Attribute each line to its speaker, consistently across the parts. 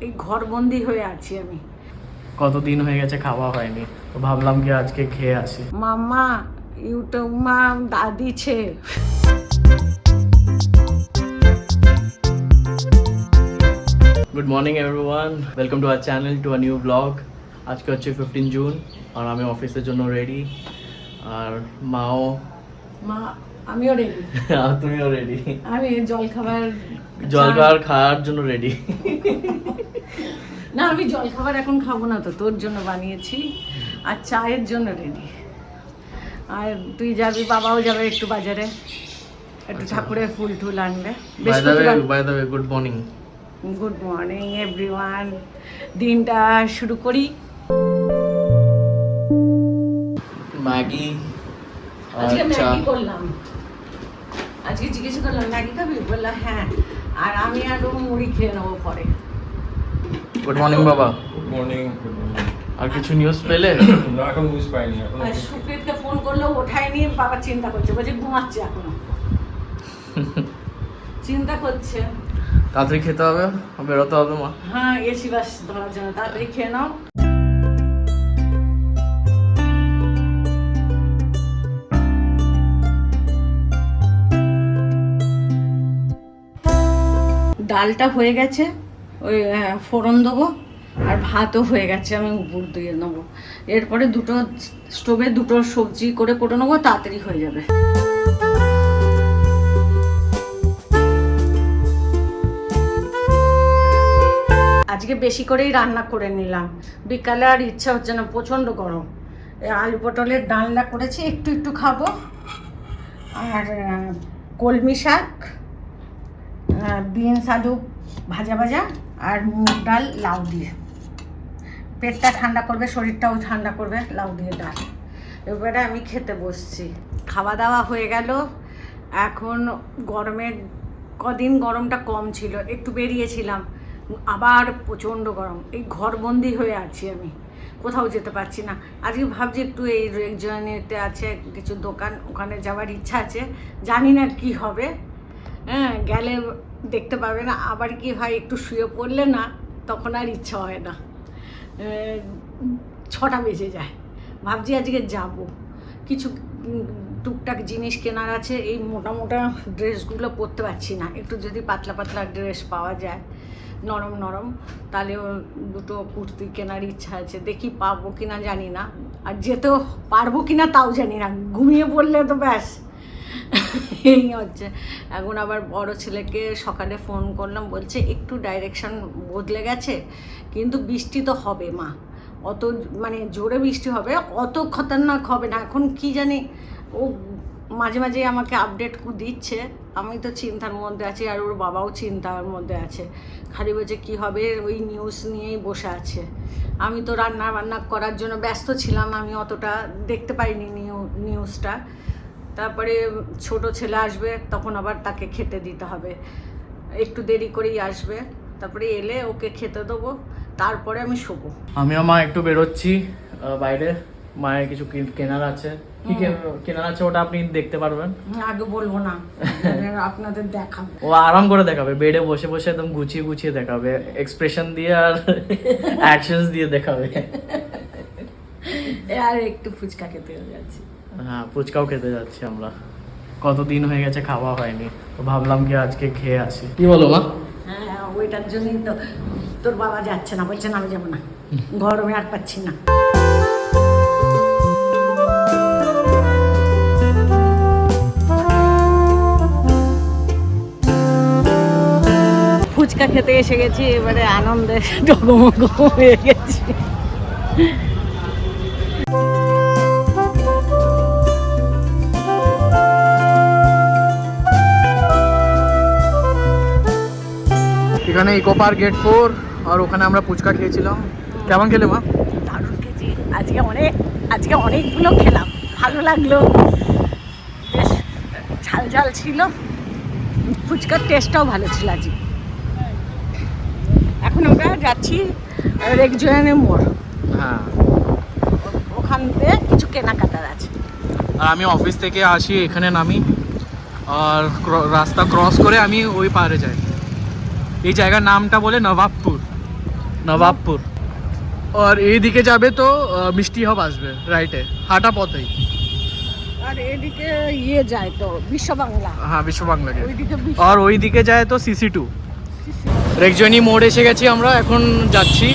Speaker 1: এই ঘরবন্দি হয়ে আছি আমি।
Speaker 2: কতদিন হয়ে গেছে খাওয়া হয়নি, তো ভাবলাম কি আজকে খেয়ে আসি।
Speaker 1: মাম্মা ইউটিউব মা দাদি ছে।
Speaker 2: Good morning everyone, welcome to our channel, to a new blog. আজকে হচ্ছে 15 জুন আর আমি অফিসের জন্য রেডি, আর মাও
Speaker 1: মা আমিও রেডি।
Speaker 2: আর তুমিও রেডি।
Speaker 1: আমি জল
Speaker 2: খাওয়ার জন্য রেডি।
Speaker 1: না, আমি জল খাবার এখন খাবো না, তো তোর জন্য বানিয়েছি আর চায়ের জন্য রেডি। আর তুই যাবি, বাবাও যাবে একটু বাজারে, একটু ঠাকুরের ফুল টুল আনবে।
Speaker 2: By the way, good morning.
Speaker 1: Good morning everyone. দিনটা শুরু করি।
Speaker 2: ম্যাগি
Speaker 1: আজকে ম্যাগি করলাম। আজকে জিজ্ঞেস করলাম ম্যাগি খাবি, বললাম হ্যাঁ, আর আমি আরো মুড়ি খেয়ে নেবো পরে।
Speaker 2: গুড মর্নিং বাবা।
Speaker 3: Good morning.
Speaker 2: আর কিছু নিউজ পেলে?
Speaker 3: না, এখন নিউজ পাইনি। এখন
Speaker 1: সুপ্রীতকে ফোন করলো, ওঠায়নি। বাবা চিন্তা করছে, বলছে ঘুমাচ্ছে এখনো। চিন্তা করছে।
Speaker 2: তাড়াতাড়ি খেতে হবে, বেরোতে হবে মা।
Speaker 1: হ্যাঁ, এসি বাস ধরার জন্য তাড়াতাড়ি খেয়ে নাও। ডালটা হয়ে গেছে, ওই ফোড়ন দেবো, আর ভাতও হয়ে গেছে, আমি উপর দিয়ে নেবো। এরপরে স্টোভে দুটো সবজি করে নেবো, তাড়াতাড়ি হয়ে যাবে। আজকে বেশি করেই রান্না করে নিলাম, বিকালে আর ইচ্ছা হচ্ছে না, প্রচণ্ড গরম। আলু পটলের ডালনা করেছি, একটু একটু খাবো। আর কলমি শাক, বিনস আলু ভাজা ভাজা, আর মুগ ডাল লাউ দিয়ে। পেটটা ঠান্ডা করবে, শরীরটাও ঠান্ডা করবে লাউ দিয়ে ডাল। এবারে আমি খেতে বসছি। খাওয়া দাওয়া হয়ে গেল। এখন গরমের কদিন গরমটা কম ছিল, একটু বেরিয়েছিলাম, আবার প্রচণ্ড গরম। এই ঘরবন্দি হয়ে আছি আমি, কোথাও যেতে পারছি না। আজকে ভাবছি একটু এই রেকজনেতে আছে কিছু দোকান, ওখানে যাওয়ার ইচ্ছা আছে, জানি না কি হবে। হ্যাঁ, গেলে দেখতে পাবে না, আবার কি হয় একটু শুয়ে পড়লে না, তখন আর ইচ্ছা হয় না, 6টা বেজে যায়। ভাবছি আজকে যাব, কিছু টুকটাক জিনিস কেনার আছে। এই মোটা মোটা ড্রেসগুলো পরতে পারছি না, একটু যদি পাতলা পাতলা ড্রেস পাওয়া যায়, নরম নরম, তাহলে দুটো কুর্তি কেনার ইচ্ছা আছে। দেখি পাবো কিনা জানি না, আর যেতেও পারবো কিনা তাও জানি না। ঘুমিয়ে পড়লে তো ব্যাস এই হচ্ছে। এখন আবার বড় ছেলেকে সকালে ফোন করলাম, বলছে একটু ডাইরেকশন বদলে গেছে, কিন্তু বৃষ্টি তো হবে মা, অত মানে জোরে বৃষ্টি হবে, অত খতরনাক হবে না। এখন কি জানি, ও মাঝে মাঝে আমাকে আপডেট দিচ্ছে, আমি তো চিন্তার মধ্যে আছি, আর ওর বাবাও চিন্তার মধ্যে আছে। খালি বলছে কী হবে, ওই নিউজ নিয়েই বসে আছে। আমি তো রান্না করার জন্য ব্যস্ত ছিলাম, আমি অতটা দেখতে পাইনি নিউজটা। তারপরে ছোট ছেলে আসবে, তখন আবার তাকে খেতে দিতে হবে, একটু দেরি করেই আসবে। তারপরে এলে ওকে খেতে দেবো, তারপরে আমি শোবো।
Speaker 2: আমিও মা একটু বেরোচ্ছি বাইরে, মায়ের কিছু কেনার আছে। কি কেনার আছে ওটা আপনি দেখতে পারবেন,
Speaker 1: আগে বলবো না, আপনাদের দেখাবো।
Speaker 2: ও আরাম করে দেখাবে, বেডে বসে বসে একদম গুছিয়ে গুছিয়ে দেখাবে, এক্সপ্রেশন দিয়ে আর অ্যাকশনস দিয়ে দেখাবে।
Speaker 1: আর একটু ফুচকা খেতে যাচ্ছি।
Speaker 2: হ্যাঁ, ফুচকাও খেতে যাচ্ছি আমরা। কতদিন হয়ে গেছে খাওয়া হয়নি, তো ভাবলাম কি আজকে খেয়ে আসি। কি বলো মা?
Speaker 1: হ্যাঁ, ওইটার জন্যই তো তোর বাবা যাচ্ছে না, বলছে না আমি যাবো না, গরমে আর পাচ্ছি না। ফুচকা খেতে এসে গেছি, এবারে আনন্দে ডগমগ হয়ে গেছি।
Speaker 2: এখানে ইকো পার্ক গেট 4, আর ওখানে আমরা ফুচকা খেয়েছিলাম। কেমন খেলে মা?
Speaker 1: দারুণ খেয়েছি। আজকে অনেকগুলো খেলাম, ভালো লাগলো, বেশ ঝাল ঝাল ছিল, ফুচকার টেস্টটাও ভালো ছিল আজকে। এখন আমরা যাচ্ছি রেকজনের মোড়।
Speaker 2: হ্যাঁ,
Speaker 1: ওখান থেকে কিছু কেনাকাটার আছে।
Speaker 2: আর আমি অফিস থেকে আসি, এখানে নামি, আর রাস্তা ক্রস করে আমি ওই পারে যাই। এই জায়গার নামটা বলে নবাবপুর। নবাবপুর। আর এইদিকে যাবে তো মিষ্টি হব আসবে রাইটে, হাঁটা পথেই।
Speaker 1: আর এদিকে ইয়ে যায় তো বিশ্ব বাংলা।
Speaker 2: হ্যাঁ, বিশ্ব বাংলা গেট।
Speaker 1: ওইদিকে
Speaker 2: আর ওইদিকে যায় তো CC2। রেকজনি মোড় এসে গেছি আমরা, এখন যাচ্ছি।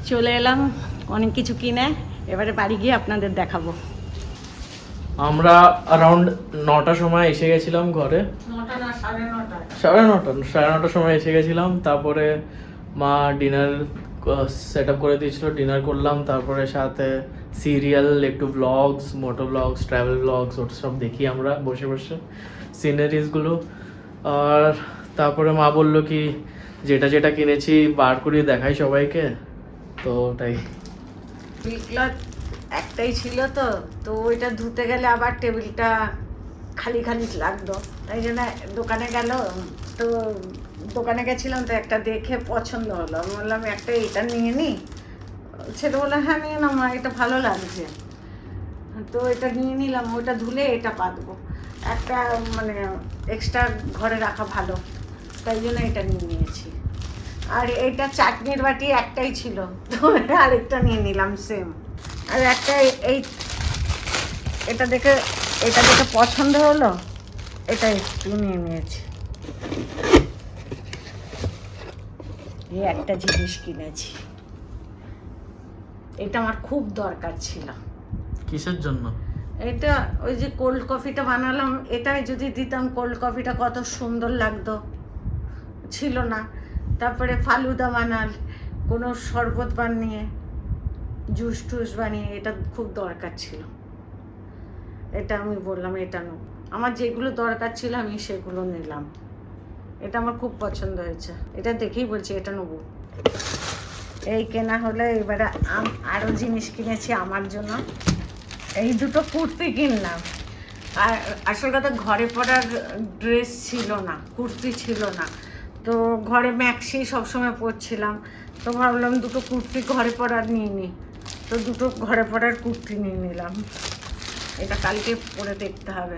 Speaker 1: চলে এলাম অনেক কিছু কিনে, এবারে বাড়ি গিয়ে আপনাদের দেখাবো।
Speaker 2: আমরা অ্যারাউন্ড 9টার সময় এসে গেছিলাম ঘরে।
Speaker 1: 9টা না 9:30।
Speaker 2: 9:30 সময় এসে গেছিলাম। তারপরে মা ডিনার সেট আপ করে দিয়েছিল, ডিনার করলাম। তারপরে সাথে সিরিয়াল, একটু ব্লগস, মোটো ব্লগস, ট্রাভেল ব্লগস, ওটা সব দেখি আমরা বসে বসে, সিনারিজগুলো। আর তারপরে মা বললো কি যেটা যেটা কিনেছি বার করে দেখাই সবাইকে, তো ওটাই।
Speaker 1: একটাই ছিল তো, তো ওইটা ধুতে গেলে আবার টেবিলটা খালি খালি লাগতো, তাই জন্য দোকানে গেল। তো দোকানে গেছিলাম তো একটা দেখে পছন্দ হলো, আমি বললাম একটা এটা নিয়ে নিই। ছেলে বললো হ্যাঁ নিয়ে নাও মা, এটা ভালো লাগছে। তো এটা নিয়ে নিলাম, ওটা ধুলে এটা পাতবো, একটা মানে এক্সট্রা ঘরে রাখা ভালো, তাই জন্য এটা নিয়ে নিয়েছি। আর এইটা চাটনির বাটি একটাই ছিল, তো আরেকটা নিয়ে নিলাম সেম। আর একটা এটা দেখে পছন্দ হলো, এটা একটু নিয়ে নিয়েছি। এই একটা জিনিস কিনেছি, এটা আমার খুব দরকার ছিল।
Speaker 2: কিসের জন্য?
Speaker 1: এটা ওই যে কোল্ড কফিটা বানালাম, এটাই যদি দিতাম কোল্ড কফিটা কত সুন্দর লাগতো, ছিল না। তারপরে ফালুদা বানাল, কোনো শরবত বানিয়ে, জুস টুস বানিয়ে, এটা খুব দরকার ছিল। এটা আমি বললাম এটা নেব, আমার যেগুলো দরকার ছিল আমি সেগুলো নিলাম। এটা আমার খুব পছন্দ হয়েছে, এটা দেখেই বলছি এটা নেব। এই কেনা হলে এবারে আরও জিনিস কিনেছি আমার জন্য। এই দুটো কুর্তি কিনলাম, আর আসল কথা ঘরে পরার ড্রেস ছিল না, কুর্তি ছিল না। তো ঘরে ম্যাক্সি সবসময় পরছিলাম, তো ভাবলাম দুটো কুর্তি ঘরে পরার নিয়ে নিই, তো দুটো ঘরে পরার কুর্তি নিয়ে নিলাম। এটা কালকে পরে দেখতে হবে,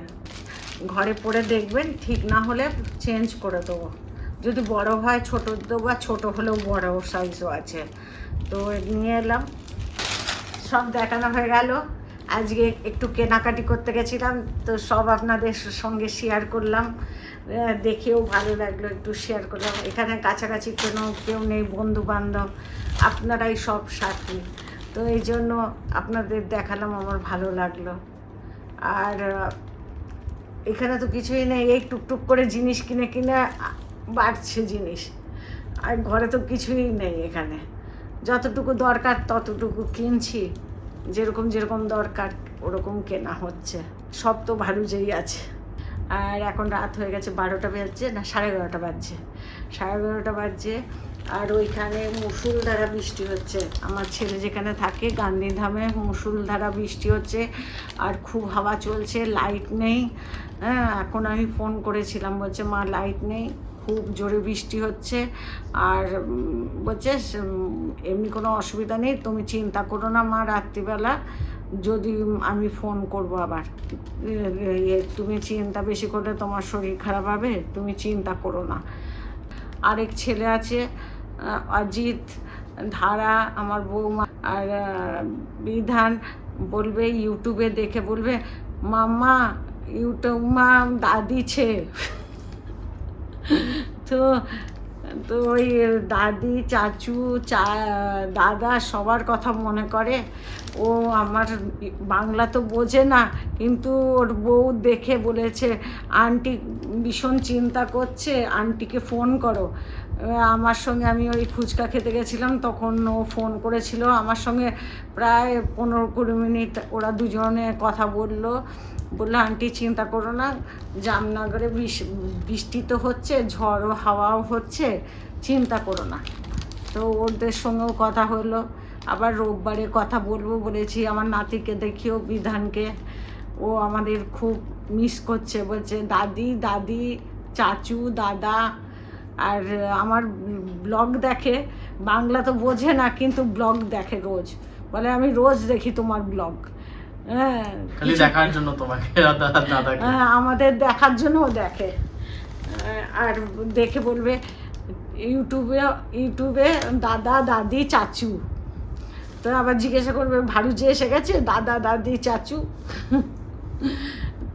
Speaker 1: ঘরে পরে দেখবেন, ঠিক না হলে চেঞ্জ করে দেবো। যদি বড় হয় ছোট দেবো, আর ছোটো হলেও বড় সাইজও আছে। তো নিয়ে এলাম, সব দেখানো হয়ে গেল। আজকে একটু কেনাকাটি করতে গেছিলাম, তো সব আপনাদের সঙ্গে শেয়ার করলাম, দেখেও ভালো লাগলো, একটু শেয়ার করলাম। এখানে কাছাকাছি কেউ নেই, বন্ধু বান্ধব, আপনারাই সব সাথী, তো এই জন্য আপনাদের দেখালাম, আমার ভালো লাগলো। আর এখানে তো কিছুই নেই, এই টুকটুক করে জিনিস কিনে কিনে বাড়ছে জিনিস, আর ঘরে তো কিছুই নেই। এখানে যতটুকু দরকার ততটুকু কিনছি, যেরকম যেরকম দরকার ওরকম কেনা হচ্ছে, সব তো ভারুজেই আছে। আর এখন রাত হয়ে গেছে, 12টা বাজছে না 11:30 বাজছে, 11:30 বাজছে। আর ওইখানে মুষলধারা বৃষ্টি হচ্ছে, আমার ছেলে যেখানে থাকে গান্ধীধামে, মুষলধারা বৃষ্টি হচ্ছে, আর খুব হাওয়া চলছে, লাইট নেই। হ্যাঁ, এখন আমি ফোন করেছিলাম, বলছে মা লাইট নেই, খুব জোরে বৃষ্টি হচ্ছে। আর বলছে এমনি কোনো অসুবিধা নেই, তুমি চিন্তা করো না মা, রাত্রিবেলা যদি আমি ফোন করবো আবার, তুমি চিন্তা বেশি করলে তোমার শরীর খারাপ হবে, তুমি চিন্তা করো না। আরেক ছেলে আছে অজিত, ধারা, আমার বৌমা আর বিধান, বলবে ইউটিউবে দেখে বলবে মাম্মা ইউটিউব মা দাদি ছে। তো তো ওই দাদি, চাচু, দাদা সবার কথা মনে করে। ও আমার বাংলা তো বোঝে না, কিন্তু ওর বউ দেখে বলেছে আন্টি ভীষণ চিন্তা করছে, আন্টিকে ফোন করো। আমার সঙ্গে আমি ওই ফুচকা খেতে গেছিলাম, তখন ও ফোন করেছিল আমার সঙ্গে, প্রায় 15-20 মিনিট ওরা দুজনে কথা বললো আন্টি চিন্তা করো না, জামনগরে বৃষ্টি তো হচ্ছে, ঝড়ও হাওয়াও হচ্ছে, চিন্তা করো না। তো ওদের সঙ্গেও কথা হলো, আবার রোববারে কথা বলবো বলেছি। আমার নাতিকে দেখিও, বিধানকে, ও আমাদের খুব মিস করছে, বলছে দাদি দাদি, চাচু, দাদা। আর আমার ব্লগ দেখে, বাংলা তো বোঝে না কিন্তু ব্লগ দেখে রোজ, বলে আমি রোজ দেখি তোমার ব্লগ। হ্যাঁ
Speaker 2: খালি দেখার জন্য তোমাকে দাদাকে।
Speaker 1: হ্যাঁ, আমাদের দেখার জন্যও দেখে। আর দেখে বলবে ইউটিউবে দাদা দাদি চাচু, তো আবার জিজ্ঞাসা করবে ভারুজি এসে গেছে, দাদা দাদি চাচু।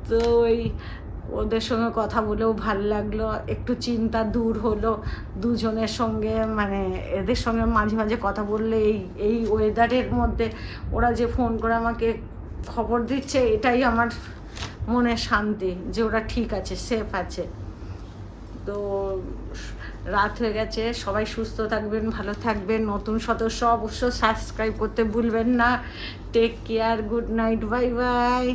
Speaker 1: তো ওই ওদের সঙ্গে কথা বলেও ভাল লাগলো, একটু চিন্তা দূর হলো দুজনের সঙ্গে। মানে এদের সঙ্গে মাঝে মাঝে কথা বললে এই ওয়েদারের মধ্যে ওরা যে ফোন করে আমাকে খবর দিচ্ছে, এটাই আমার মনে শান্তি যে ওরা ঠিক আছে, সেফ আছে। তো রাত হয়ে গেছে, সবাই সুস্থ থাকবেন, ভালো থাকবেন। নতুন সদস্য অবশ্যই সাবস্ক্রাইব করতে ভুলবেন না। Take care, good night, bye by.